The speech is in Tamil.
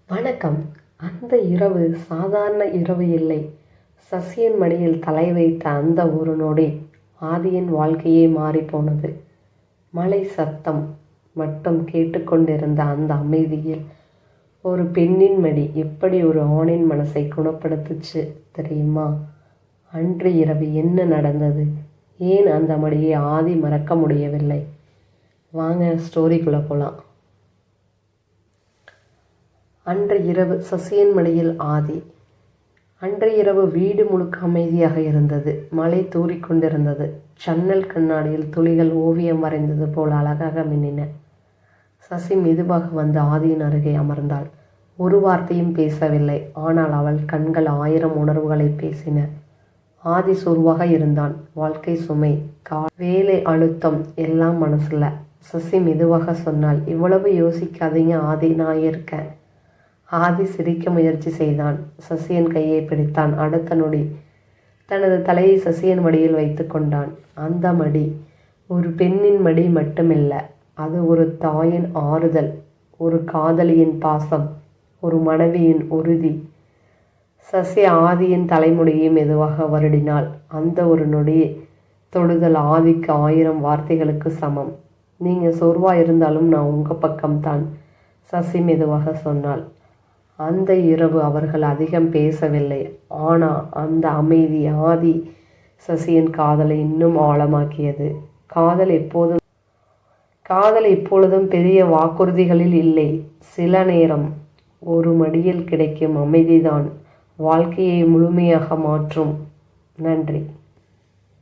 வணக்கம். அந்த இரவு சாதாரண இரவு இல்லை. சசியின் மடியில் தலை வைத்த அந்த ஒரு நொடி ஆதியின் வாழ்க்கையே மாறிப்போனது. மழை சத்தம் மட்டும் கேட்டுக்கொண்டிருந்த அந்த அமைதியில் ஒரு பெண்ணின் மடி எப்படி ஒரு ஆணின் மனசை குணப்படுத்துச்சு தெரியுமா? அன்று இரவு என்ன நடந்தது? ஏன் அந்த மடியை ஆதி மறக்க முடியவில்லை? வாங்க ஸ்டோரிக்குள்ளே போகலாம். அன்று இரவு சசியின் மடியில் ஆதி. அன்று இரவு வீடு முழுக்க அமைதியாக இருந்தது. மழை தூறிக்கொண்டிருந்தது. ஜன்னல் கண்ணாடியில் துளிகள் ஓவியம் வரைந்தது போல் அழகாக மின்னின. சசி மெதுவாக வந்து ஆதியின் அருகே அமர்ந்தாள். ஒரு வார்த்தையும் பேசவில்லை. ஆனால் அவள் கண்கள் 1000 உணர்வுகளை பேசின. ஆதி சோர்வாக இருந்தான். வாழ்க்கை சுமை, வேலை அழுத்தம் எல்லாம் மனசுல. சசி மெதுவாக சொன்னாள், இவ்வளவு யோசிக்காதீங்க ஆதி, நான் இருக்கேன். ஆதி சிரிக்க முயற்சி செய்தான். சசியின் கையை பிடித்தான். அடுத்த நொடி தனது தலையை சசியின் மடியில் வைத்து கொண்டான். அந்த மடி ஒரு பெண்ணின் மடி மட்டுமில்ல, அது ஒரு தாயின் ஆறுதல், ஒரு காதலியின் பாசம், ஒரு மனைவியின் உறுதி. சசி ஆதியின் தலைமுடியை மெதுவாக வருடினாள். அந்த ஒரு நொடி தொடுதல் ஆதிக்கு 1000 வார்த்தைகளுக்கு சமம். நீங்க சோர்வா இருந்தாலும் நான் உங்க பக்கம்தான், சசி மெதுவாக சொன்னாள். அந்த இரவு அவர்கள் அதிகம் பேசவில்லை. ஆனால் அந்த அமைதி ஆதி சசியின் காதலை இன்னும் ஆழமாக்கியது. காதல் எப்பொழுதும் பெரிய வாக்குறுதிகளில் இல்லை. சில நேரம் ஒரு மடியில் கிடைக்கும் அமைதிதான் வாழ்க்கையை முழுமையாக மாற்றும். நன்றி.